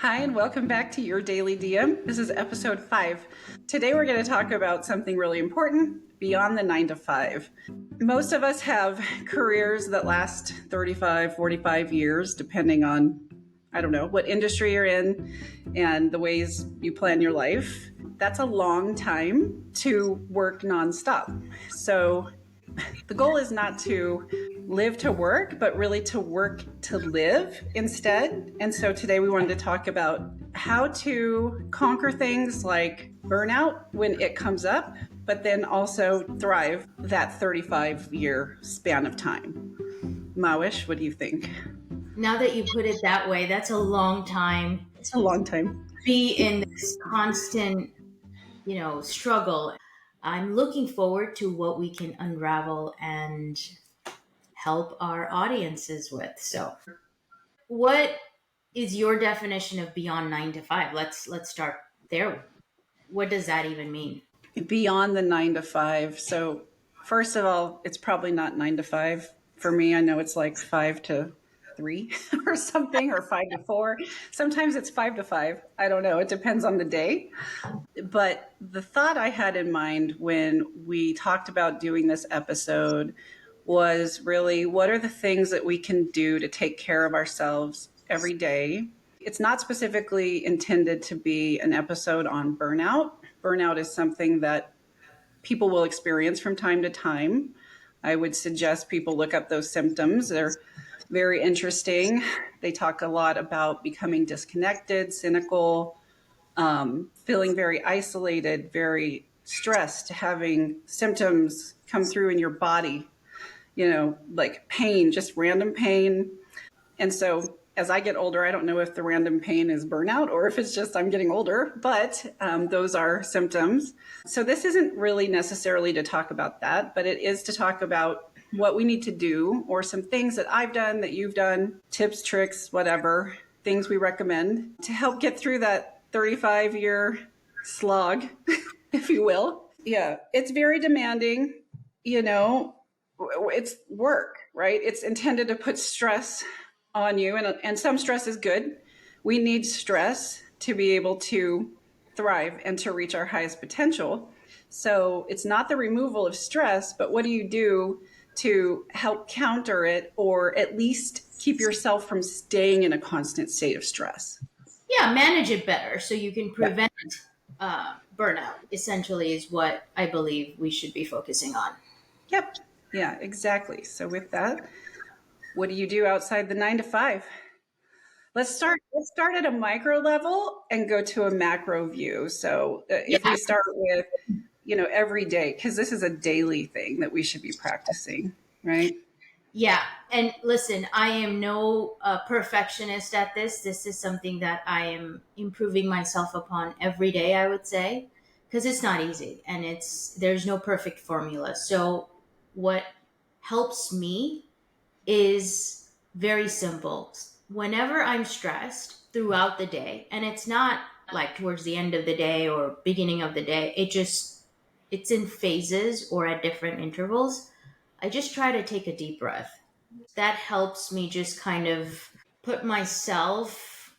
Hi, and welcome back to Your Daily DM. This is episode 5. Today, we're going to talk about something really important beyond the 9 to 5. Most of us have careers that last 35, 45 years, depending on, I don't know, what industry you're in and the ways you plan your life. That's a long time to work nonstop. So, the goal is not to live to work, but really to work to live instead. And so today we wanted to talk about how to conquer things like burnout when it comes up, but then also thrive that 35-year span of time. Mawish, what do you think? Now that you put it that way, that's a long time It's a long time. to be in this constant, struggle. I'm looking forward to what we can unravel and help our audiences with. So, what is your definition of beyond 9 to 5? Let's start there. What does that even mean? Beyond the 9 to 5. So, first of all, it's probably not 9 to 5 for me. I know it's like 5 to 3 or something, or 5 to 4. Sometimes it's 5 to 5. I don't know. It depends on the day. But the thought I had in mind when we talked about doing this episode was really, what are the things that we can do to take care of ourselves every day? It's not specifically intended to be an episode on burnout. Burnout is something that people will experience from time to time. I would suggest people look up those symptoms. They're very interesting. They talk a lot about becoming disconnected, cynical, feeling very isolated, very stressed, having symptoms come through in your body, like pain, just random pain. And so as I get older, I don't know if the random pain is burnout or if it's just I'm getting older, but those are symptoms. So this isn't really necessarily to talk about that, but it is to talk about what we need to do, or some things that I've done, that you've done, tips, tricks, whatever, things we recommend to help get through that 35-year slog, if you will. Yeah, it's very demanding, you know, it's work, right? It's intended to put stress on you, and some stress is good. We need stress to be able to thrive and to reach our highest potential. So it's not the removal of stress, but what do you do to help counter it, or at least keep yourself from staying in a constant state of stress? Yeah, manage it better so you can Yeah. prevent burnout, essentially, is what I believe we should be focusing on. Yep. Yeah, exactly. So with that, what do you do outside the 9 to 5? Let's start at a micro level and go to a macro view. So if Yeah. we start with, every day, because this is a daily thing that we should be practicing, right? Yeah, and listen, I am no perfectionist at this. This is something that I am improving myself upon every day, I would say, because it's not easy and there's no perfect formula. So what helps me is very simple. Whenever I'm stressed throughout the day, and it's not like towards the end of the day or beginning of the day, it's in phases or at different intervals. I just try to take a deep breath. That helps me just kind of put myself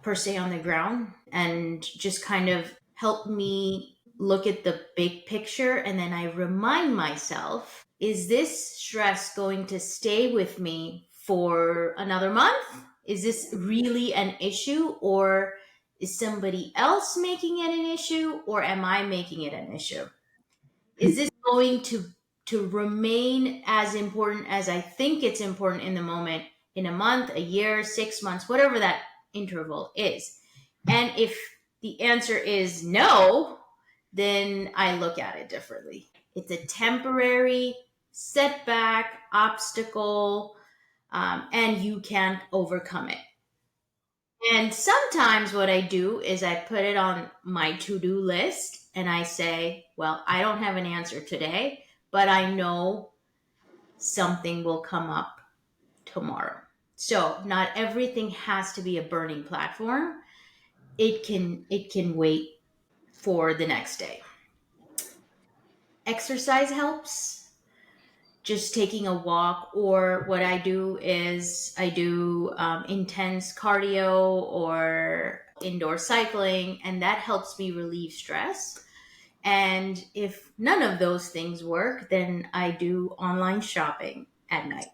per se on the ground and just kind of help me look at the big picture. And then I remind myself, is this stress going to stay with me for another month? Is this really an issue, or is somebody else making it an issue, or am I making it an issue? Is this going to remain as important as I think it's important in the moment, in a month, a year, 6 months, whatever that interval is? And if the answer is no, then I look at it differently. It's a temporary setback, obstacle, and you can overcome it. And sometimes what I do is I put it on my to do list and I say, well, I don't have an answer today, but I know something will come up tomorrow. So not everything has to be a burning platform. It can wait for the next day. Exercise helps. just taking a walk, or what I do is I do intense cardio or indoor cycling, and that helps me relieve stress. And if none of those things work, then I do online shopping at night.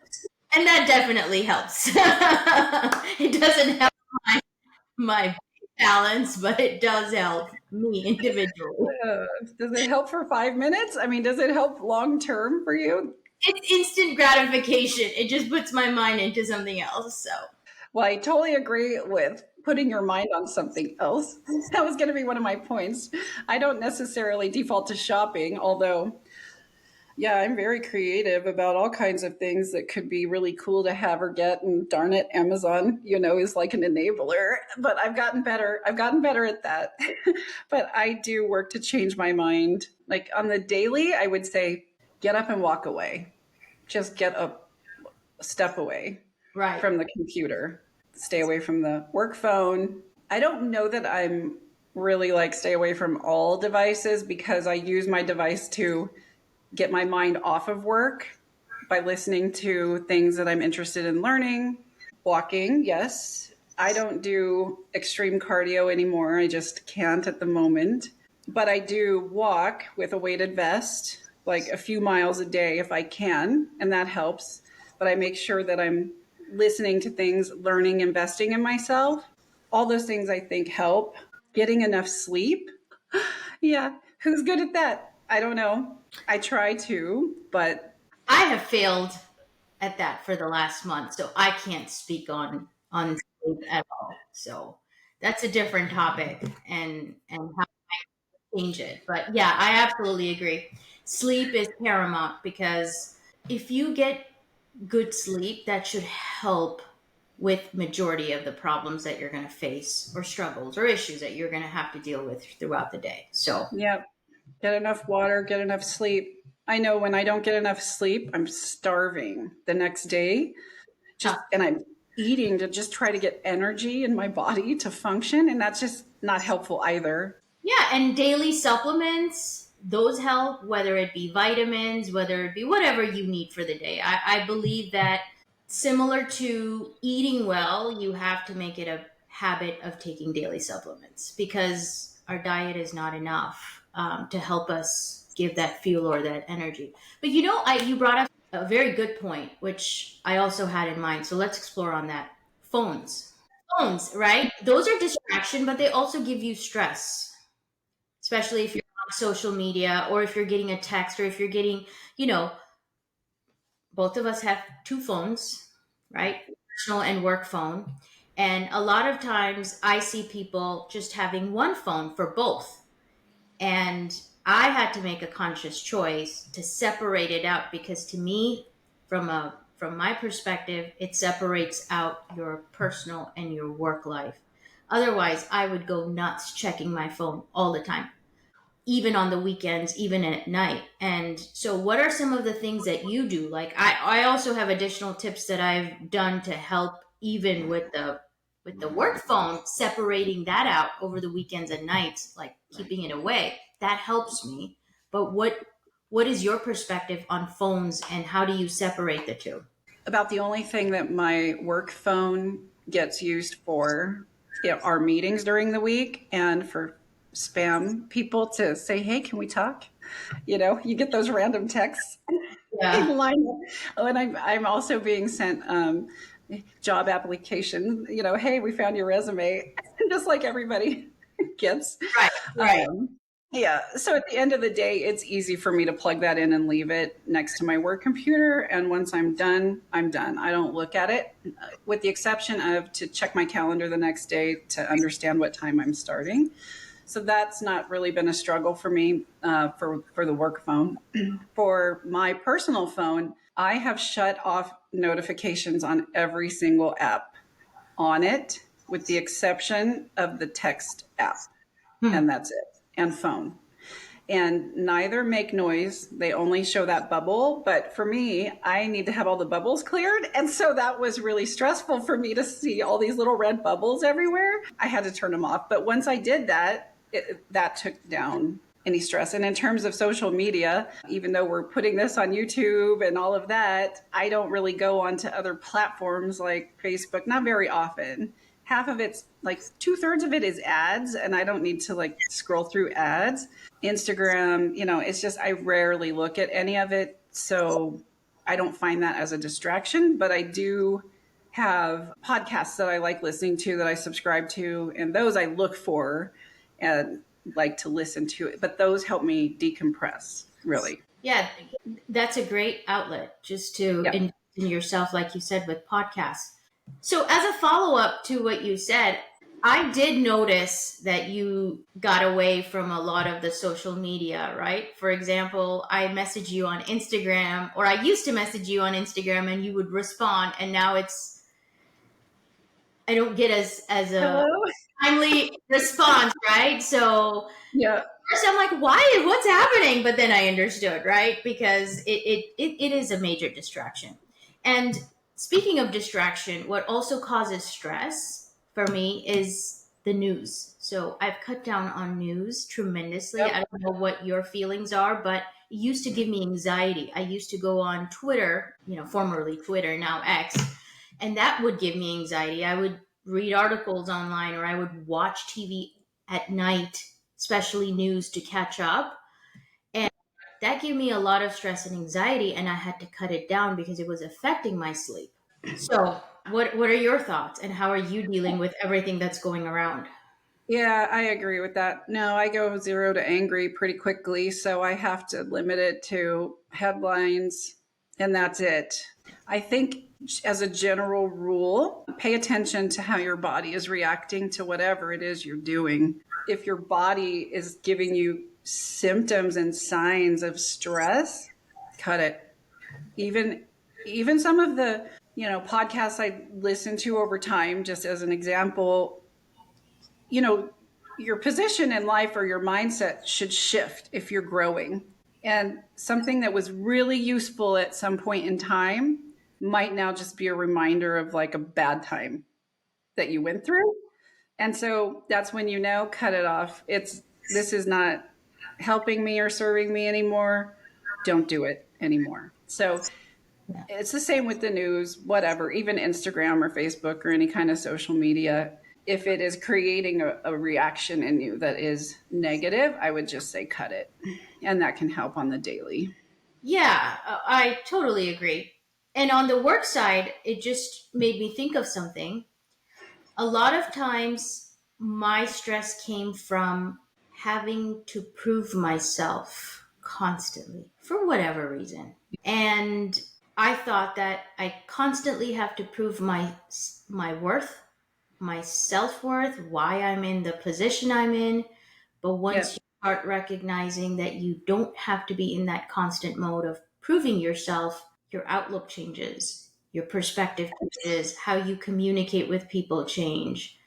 And that definitely helps. It doesn't help my balance, but it does help me individually. Uh, does it help for 5 minutes? I mean, does it help long term for you? It's instant gratification. It just puts my mind into something else. So, Well, I totally agree with putting your mind on something else. That was going to be one of my points. I don't necessarily default to shopping, although, yeah, I'm very creative about all kinds of things that could be really cool to have or get. And darn it, Amazon, is like an enabler. But I've gotten better. I've gotten better at that. But I do work to change my mind. Like on the daily, I would say get up and walk away. Just get a step away right. from the computer, stay away from the work phone. I don't know that I'm really like stay away from all devices because I use my device to get my mind off of work by listening to things that I'm interested in learning. Walking, yes. I don't do extreme cardio anymore. I just can't at the moment. But I do walk with a weighted vest, like a few miles a day if I can, and that helps. But I make sure that I'm listening to things, learning, investing in myself. All those things I think help. Getting enough sleep. Yeah. Who's good at that? I don't know. I try to, but I have failed at that for the last month, so I can't speak on sleep at all. So that's a different topic, and how to change it. But yeah, I absolutely agree. Sleep is paramount because if you get good sleep, that should help with majority of the problems that you're going to face, or struggles or issues that you're going to have to deal with throughout the day. So, yeah, get enough water, get enough sleep. I know when I don't get enough sleep, I'm starving the next day. uh, And I'm eating to just try to get energy in my body to function. And that's just not helpful either. yeah, and daily supplements, those help, whether it be vitamins, whether it be whatever you need for the day. I believe that similar to eating well, you have to make it a habit of taking daily supplements, because our diet is not enough to help us give that fuel or that energy. But you brought up a very good point, which I also had in mind. So let's explore on that. Phones, right? Those are distraction, but they also give you stress, especially if you're on social media, or if you're getting a text, or if you're getting, you know, both of us have two phones, right? Personal and work phone. And a lot of times I see people just having one phone for both. And I had to make a conscious choice to separate it out, because to me, from my perspective, it separates out your personal and your work life. Otherwise, I would go nuts checking my phone all the time, even on the weekends, even at night. And so, what are some of the things that you do? Like, I also have additional tips that I've done to help, even with the work phone, separating that out over the weekends and nights, like keeping it away. That helps me. But what is your perspective on phones, and how do you separate the two? About the only thing that my work phone gets used for, are meetings during the week and for spam people to say, hey, can we talk? You get those random texts Yeah. in line. Oh, and I'm also being sent job applications. Hey, we found your resume, just like everybody gets. Right. Right. Um, yeah. So at the end of the day, it's easy for me to plug that in and leave it next to my work computer. And once I'm done, I'm done. I don't look at it, with the exception of to check my calendar the next day to understand what time I'm starting. So that's not really been a struggle for me for the work phone. For my personal phone, I have shut off notifications on every single app on it, with the exception of the text app, Hmm. and that's it, and phone. And neither make noise. They only show that bubble. But for me, I need to have all the bubbles cleared. And so that was really stressful for me to see all these little red bubbles everywhere. I had to turn them off. But once I did that, that took down any stress. And in terms of social media, even though we're putting this on YouTube and all of that, I don't really go onto other platforms like Facebook, not very often. Half of it's like 2/3 of it is ads, and I don't need to like scroll through ads. Instagram, it's just I rarely look at any of it. So I don't find that as a distraction, but I do have podcasts that I like listening to that I subscribe to, and those I look for and like to listen to it. But those help me decompress, really. Yeah, that's a great outlet just to Yeah. invest in yourself, like you said, with podcasts. So, as a follow up to what you said, I did notice that you got away from a lot of the social media, right? For example, I message you on Instagram, or I used to message you on Instagram and you would respond, and now I don't get as a Hello? timely response, right? So Yeah. first I'm like, why? What's happening? But then I understood, right? Because it is a major distraction. And speaking of distraction, what also causes stress for me is the news. So I've cut down on news tremendously. Yep. I don't know what your feelings are, but it used to give me anxiety. I used to go on Twitter, formerly Twitter, now X, and that would give me anxiety. I would read articles online, or I would watch TV at night, especially news, to catch up. And that gave me a lot of stress and anxiety, and I had to cut it down because it was affecting my sleep. So, what are your thoughts, and how are you dealing with everything that's going around? Yeah, I agree with that. No, I go 0 to angry pretty quickly, so I have to limit it to headlines, and that's it. I think, as a general rule, pay attention to how your body is reacting to whatever it is you're doing. If your body is giving you symptoms and signs of stress, cut it. Even some of the, podcasts I listen to over time, just as an example, you know, your position in life or your mindset should shift if you're growing. And something that was really useful at some point in time might now just be a reminder of like a bad time that you went through. And so that's when cut it off. This is not helping me or serving me anymore. Don't do it anymore. So Yeah. it's the same with the news, whatever, even Instagram or Facebook or any kind of social media. If it is creating a reaction in you that is negative, I would just say cut it. And that can help on the daily. Yeah, I totally agree. And on the work side, it just made me think of something. A lot of times, my stress came from having to prove myself constantly for whatever reason. And I thought that I constantly have to prove my worth, my self-worth, why I'm in the position I'm in. But Yeah. once you start recognizing that you don't have to be in that constant mode of proving yourself, your outlook changes, your perspective changes, how you communicate with people change.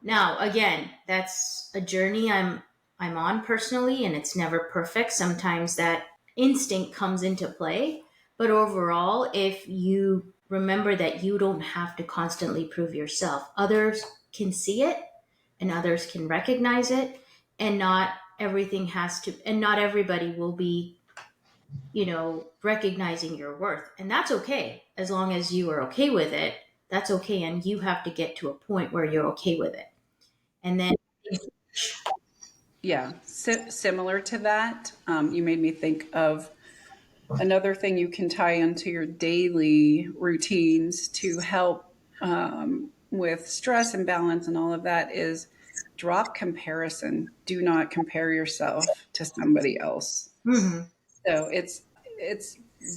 Now, again, that's a journey I'm on personally, and it's never perfect. Sometimes that instinct comes into play, but overall, if you remember that you don't have to constantly prove yourself, others can see it and others can recognize it, and not everything has to, and not everybody will be, recognizing your worth. And that's okay. As long as you are okay with it, that's okay. And you have to get to a point where you're okay with it. And then, Yeah. Similar to that, you made me think of another thing you can tie into your daily routines to help with stress and balance and all of that is drop comparison. Do not compare yourself to somebody else. Mhm. So it's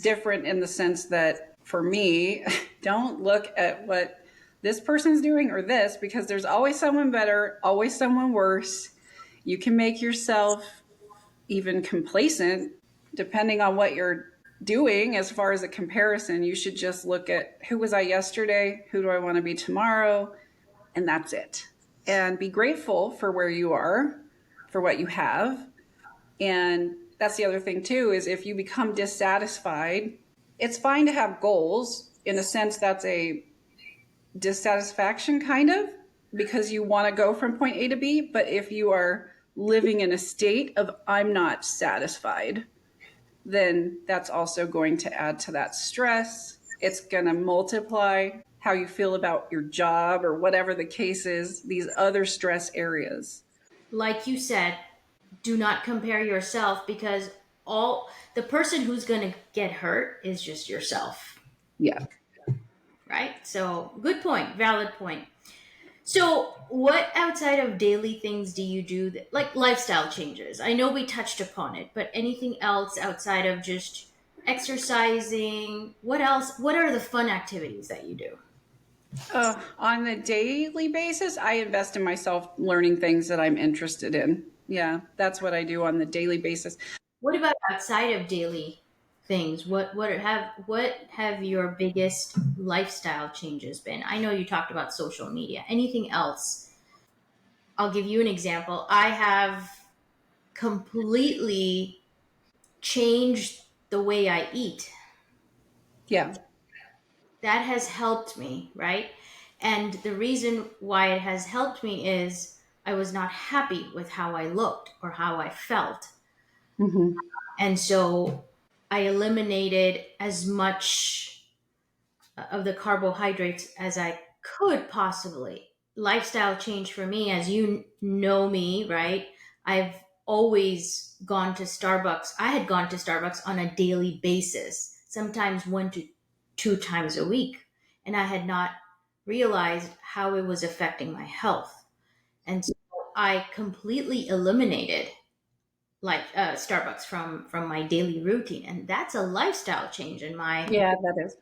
different in the sense that for me, don't look at what this person's doing or this because there's always someone better, always someone worse. You can make yourself even complacent depending on what you're doing as far as a comparison. You should just look at who was I yesterday, who do I want to be tomorrow, and that's it. And be grateful for where you are, for what you have, and that's the other thing too is if you become dissatisfied, it's fine to have goals. In a sense, that's a dissatisfaction kind of because you want to go from point A to B. But if you are living in a state of I'm not satisfied, then that's also going to add to that stress. It's going to multiply how you feel about your job or whatever the case is, these other stress areas. Like you said, do not compare yourself, because all the person who's going to get hurt is just yourself, Yeah. right? So, good point, valid point. So, what outside of daily things do you do that, like lifestyle changes? I know we touched upon it, but anything else outside of just exercising? What else? What are the fun activities that you do? On a daily basis, I invest in myself learning things that I'm interested in. Yeah, that's what I do on the daily basis. What about outside of daily things? What have your biggest lifestyle changes been? I know you talked about social media. Anything else? I'll give you an example. I have completely changed the way I eat. Yeah. That has helped me, right? And the reason why it has helped me is I was not happy with how I looked or how I felt. Hmm. And so I eliminated as much of the carbohydrates as I could possibly. Lifestyle change for me, as you know me, right? I've always gone to Starbucks. I had gone to Starbucks on a daily basis, sometimes 1 to 2 times a week. And I had not realized how it was affecting my health. And so I completely eliminated like Starbucks from my daily routine, and that's a lifestyle change in my Yeah, that is.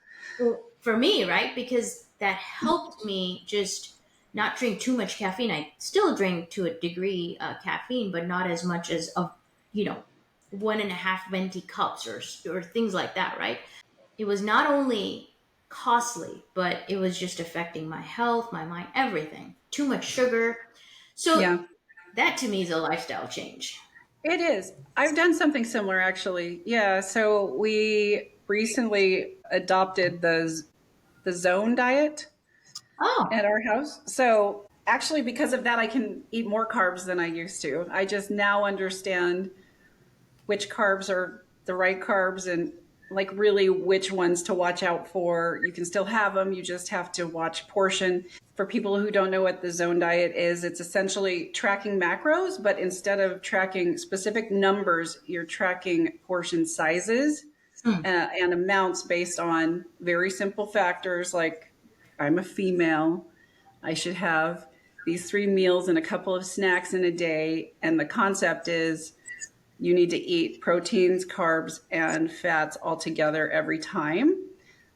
for me, right? Because that helped me just not drink too much caffeine. I still drink to a degree caffeine, but not as much as of you know 1.5 venti cups or things like that, right? It was not only costly, but it was just affecting my health, my mind, everything. Too much sugar. So Yeah, that to me is a lifestyle change. it is. I've done something similar actually. Yeah, so we recently adopted the zone diet Oh, at our house. So actually, because of that, I can eat more carbs than I used to. I just now understand which carbs are the right carbs and like really which ones to watch out for. You can still have them, you just have to watch portion. For people who don't know what the zone diet is, it's essentially tracking macros, but instead of tracking specific numbers, you're tracking portion sizes hmm. and amounts based on very simple factors like I'm a female, I should have these 3 meals and a couple of snacks in a day. And the concept is you need to eat proteins, carbs, and fats all together every time.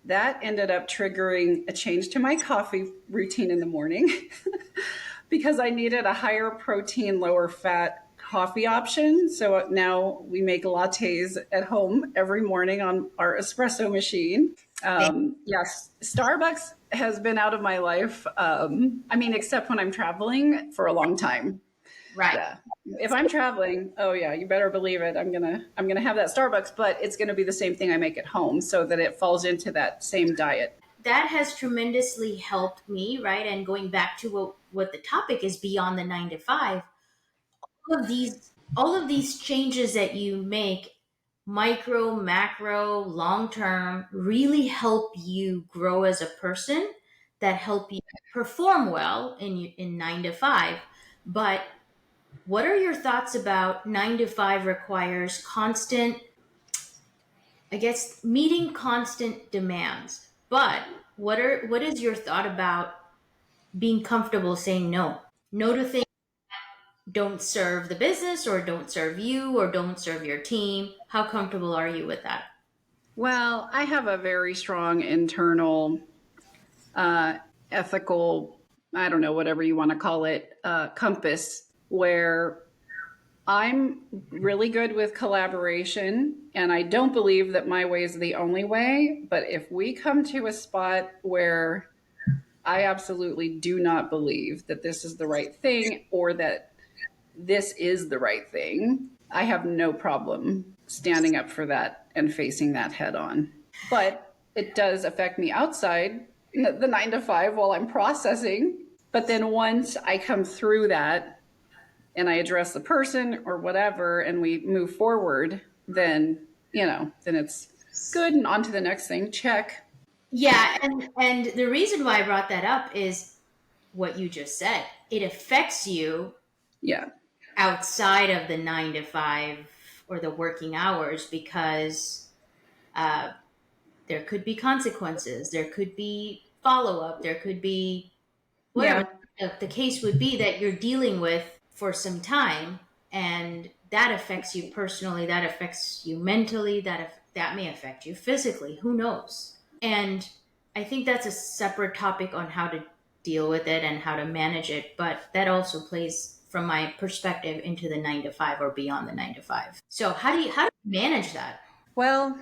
That ended up triggering a change to my coffee routine in the morning because I needed a higher protein, lower fat coffee option. So now we make lattes at home every morning on our espresso machine. Yes, Starbucks has been out of my life. I mean, except when I'm traveling for a long time. Right. Yeah. If I'm traveling, oh yeah, you better believe it. I'm gonna have that Starbucks, but it's gonna be the same thing I make at home so that it falls into that same diet. That has tremendously helped me, right? And going back to what the topic is, beyond the 9 to 5, all of these changes that you make, micro, macro, long term, really help you grow as a person, that help you perform well in 9 to 5. But what are your thoughts about 9 to 5 requires constant, I guess, meeting constant demands? But what is your thought about being comfortable saying no? No to things don't serve the business or don't serve you or don't serve your team. How comfortable are you with that? Well, I have a very strong internal uh, ethical, I don't know, whatever you want to call it, compass where I'm really good with collaboration, and I don't believe that my way is the only way. But if we come to a spot where I absolutely do not believe that this is the right thing or that this is the right thing, I have no problem standing up for that and facing that head on. But it does affect me outside the 9 to 5 while I'm processing. But then once I come through that, and I address the person or whatever and we move forward, then, then it's good and on to the next thing. Check. Yeah, and the reason why I brought that up is what you just said. It affects you Yeah. outside of the 9 to 5 or the working hours because uh, there could be consequences, there could be follow up, there could be whatever Yeah. the case would be that you're dealing with for some time, and that affects you personally, that affects you mentally, that may affect you physically, who knows. And I think that's a separate topic on how to deal with it and how to manage it, but that also plays from my perspective into the 9 to 5 or beyond the 9 to 5. So how do you manage that? Well,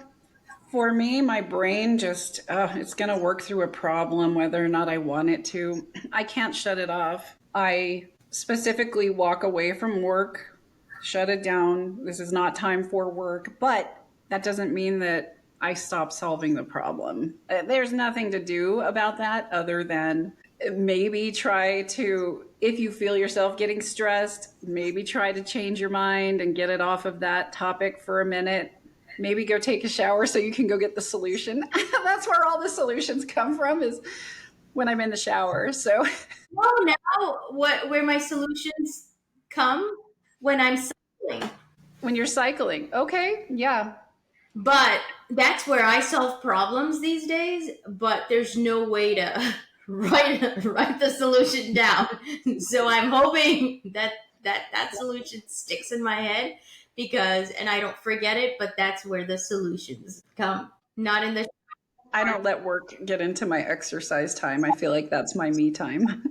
for me, my brain just, it's going to work through a problem whether or not I want it to. I can't shut it off. I specifically walk away from work, shut it down. This is not time for work, but that doesn't mean that I stop solving the problem. There's nothing to do about that other than maybe try to, if you feel yourself getting stressed, maybe try to change your mind and get it off of that topic for a minute. Maybe go take a shower so you can go get the solution. That's where all the solutions come from, is when I'm in the shower. So Oh, now where my solutions come when I'm cycling. when you're cycling, okay, yeah. But that's where I solve problems these days, but there's no way to write the solution down. So I'm hoping that solution sticks in my head because and I don't forget it, but that's where the solutions come. Not in the I don't let work get into my exercise time. I feel like that's my me time.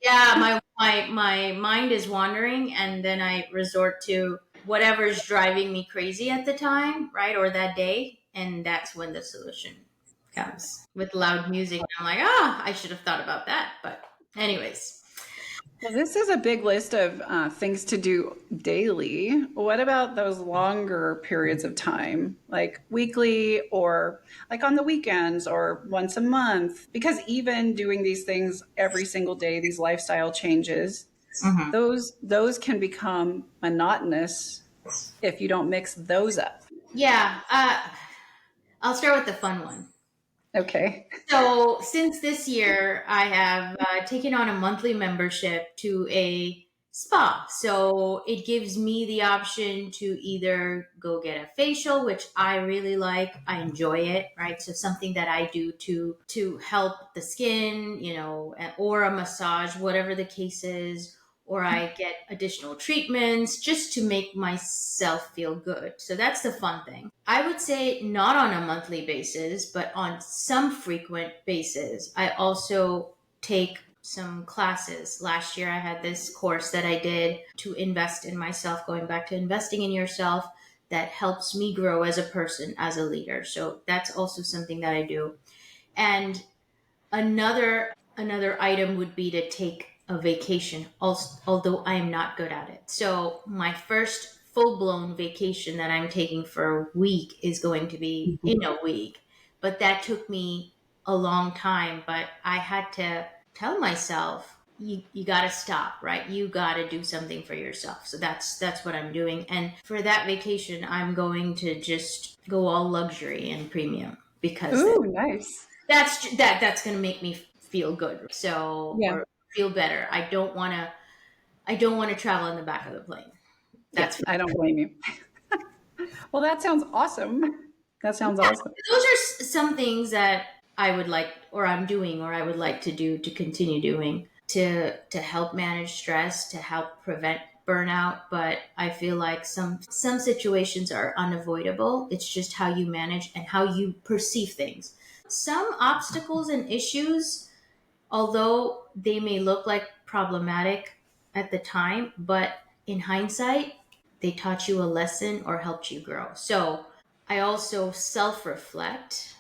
yeah, my mind is wandering and then I resort to whatever's driving me crazy at the time, right? Or that day, and that's when the solution comes with loud music. I'm like, ah, I should have thought about that. But anyways. Well, this is a big list of things to do daily. What about those longer periods of time, like weekly or like on the weekends or once a month? Because even doing these things every single day, these lifestyle changes, Mhm. those can become monotonous if you don't mix those up. Yeah, I'll start with the fun one. Okay. So, since this year, I have taken on a monthly membership to a spa. So, it gives me the option to either go get a facial, which I really like. I enjoy it, right? So, something that I do to help the skin, or a massage, whatever the case is, or I get additional treatments just to make myself feel good. So that's the fun thing. I would say not on a monthly basis, but on some frequent basis. I also take some classes. Last year I had this course that I did to invest in myself, going back to investing in yourself, that helps me grow as a person, as a leader. So that's also something that I do. And another item would be to take a vacation, also, although I am not good at it. So my first full blown vacation that I'm taking for a week is going to be in a week. But that took me a long time. But I had to tell myself, you got to stop, right? You got to do something for yourself. So that's what I'm doing. And for that vacation, I'm going to just go all luxury and premium because Ooh, nice. that's going to make me feel good, so Yeah. or feel better. I don't want to travel in the back of the plane. Yeah. That's I don't blame you. Well, that sounds awesome. That sounds awesome. those are some things that I would like, or I'm doing, or I would like to do, to continue doing, to help manage stress, to help prevent burnout. But I feel like some situations are unavoidable. It's just how you manage and how you perceive things. Some obstacles and issues, although they may look like problematic at the time, but in hindsight, they taught you a lesson or helped you grow. So I also self reflect,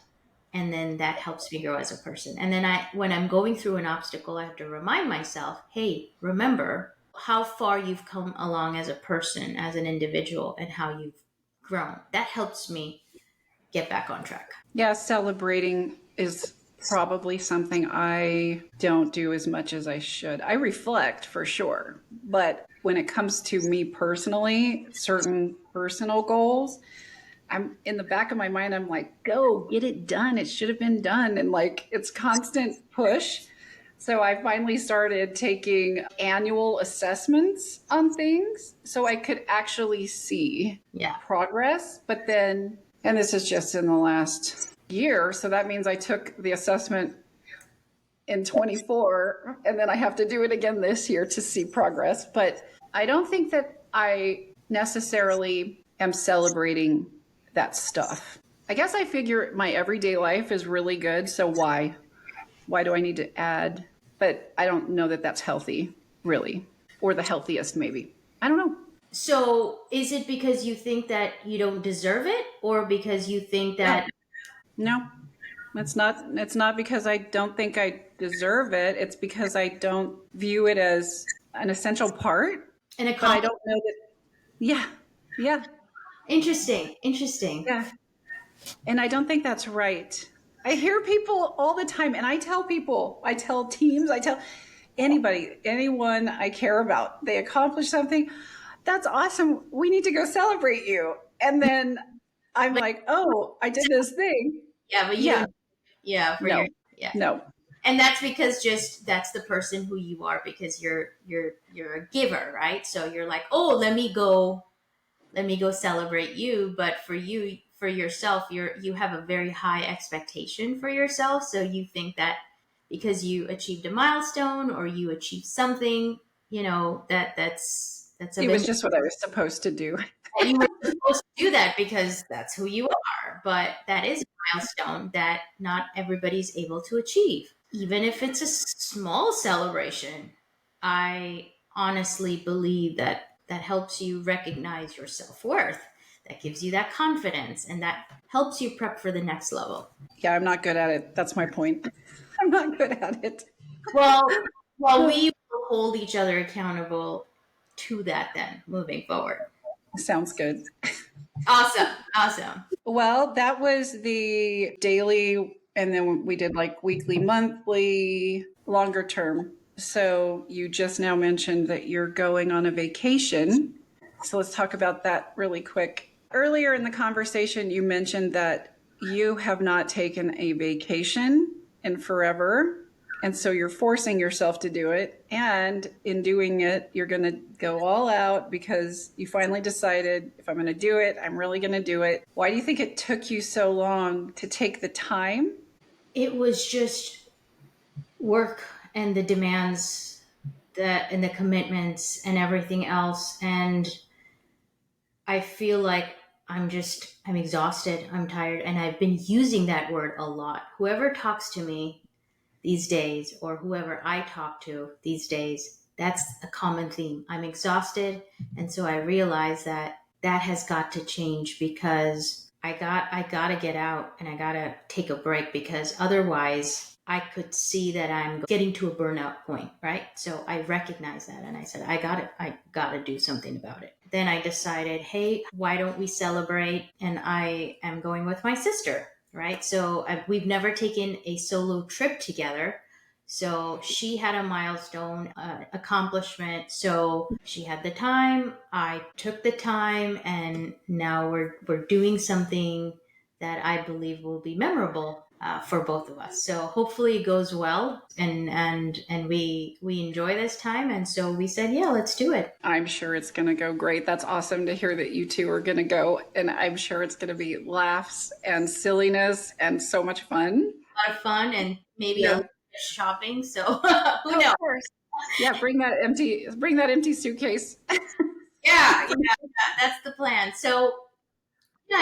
and then that helps me grow as a person. And then when I'm going through an obstacle, I have to remind myself, hey, remember how far you've come along as a person, as an individual, and how you've grown. That helps me get back on track. Yeah, celebrating is probably something I don't do as much as I should. I reflect for sure, but when it comes to me personally, certain personal goals, I'm in the back of my mind, I'm like, go get it done. It should have been done. And like, it's constant push. So I finally started taking annual assessments on things so I could actually see Yeah. progress. But then, and this is just in the last year. So that means I took the assessment in 24 and then I have to do it again this year to see progress. But I don't think that I necessarily am celebrating that stuff. I guess I figure my everyday life is really good. So why? Why do I need to add? But I don't know that that's healthy, really, or the healthiest, maybe. I don't know. So is it because you think that you don't deserve it, or because you think No, that no, it's not. It's not because I don't think I deserve it. It's because I don't view it as an essential part. an But I accomplishment? don't know that. Yeah, yeah, Interesting. Interesting. yeah. And I don't think that's right. I hear people all the time, and I tell people, I tell teams, I tell anybody, anyone I care about, they accomplish something. That's awesome. We need to go celebrate you. And then I'm But like, oh, I did this thing. yeah, but you Yeah, don't. Yeah, for your no, yeah, no. and that's because just that's the person who you are, because you're a giver, right? So you're like, oh, let me go celebrate you. But for you, for yourself, you have a very high expectation for yourself, so you think that because you achieved a milestone or you achieved something, that's a It bit. was just what I was supposed to do. You were supposed to do that because that's who you are, but that is a milestone that not everybody's able to achieve. Even if it's a small celebration, I honestly believe that that helps you recognize your self-worth. That gives you that confidence, and that helps you prep for the next level. Yeah, I'm not good at it. That's my point. I'm not good at it. Well, we will hold each other accountable to that then moving forward. Sounds good. Awesome. Awesome. Well, that was the daily, and then we did like weekly, monthly, longer term. So you just now mentioned that you're going on a vacation. So let's talk about that really quick. Earlier in the conversation, you mentioned that you have not taken a vacation in forever. And so you're forcing yourself to do it. And in doing it, you're going to go all out because you finally decided, if I'm going to do it, I'm really going to do it. Why do you think it took you so long to take the time? It was just work and the demands that and the commitments and everything else, and I feel like I'm exhausted, I'm tired, and I've been using that word a lot. Whoever talks to me these days, or whoever I talk to these days, that's a common theme. I'm exhausted, and so I realize that that has got to change, because I got to get out and I got to take a break, because otherwise I could see that I'm getting to a burnout point, right? So I recognize that, and I said I got to do something about it. Then I decided, hey, why don't we celebrate? And I am going with my sister, right? So we've never taken a solo trip together. So she had a milestone accomplishment. So she had the time. I took the time, and now we're doing something that I believe will be memorable for both of us. So hopefully it goes well, and we enjoy this time. And so we said, yeah, let's do it. I'm sure it's going to go great. That's awesome to hear that you two are going to go. And I'm sure it's going to be laughs and silliness and so much fun. A lot of fun and maybe a Yeah. little bit of shopping. So who Of knows? course. Yeah, bring that empty suitcase. Yeah, that's the plan. So yeah,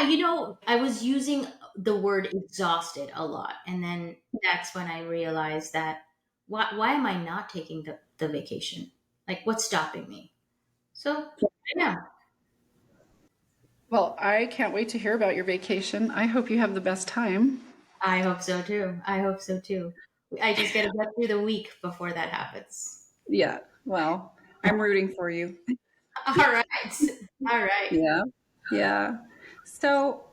I was using the word exhausted a lot. And then that's when I realized that why am I not taking the vacation? Like, what's stopping me? So, yeah, Well, I can't wait to hear about your vacation. I hope you have the best time. I hope so too. I hope so too. I just got to get through the week before that happens. Yeah, well, I'm rooting for you. All right. All right. Yeah, yeah. So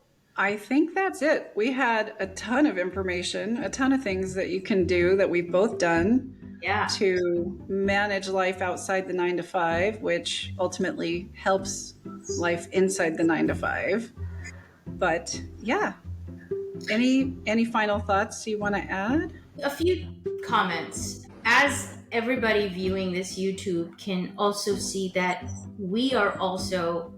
I think that's it. We had a ton of information, a ton of things that you can do that we've both done Yeah. to manage life outside the 9 to 5, which ultimately helps life inside the 9 to 5. But yeah, any final thoughts you want to add? A few comments. As everybody viewing this YouTube can also see that we are also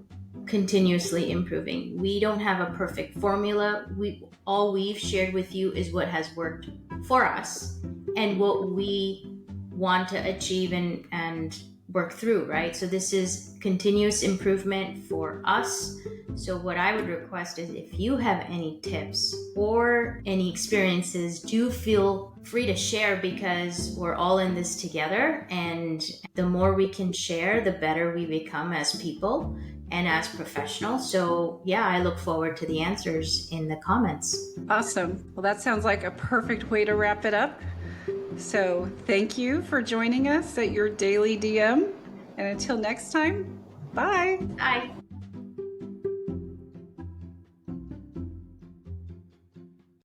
continuously improving. We don't have a perfect formula. We all we've shared with you is what has worked for us and what we want to achieve and work through, right? So this is continuous improvement for us. So what I would request is if you have any tips or any experiences, do feel free to share because we're all in this together, and the more we can share, the better we become as people and as professionals. So yeah, I look forward to the answers in the comments. Awesome. Well, that sounds like a perfect way to wrap it up. So thank you for joining us at your daily DM. And until next time, bye. Bye.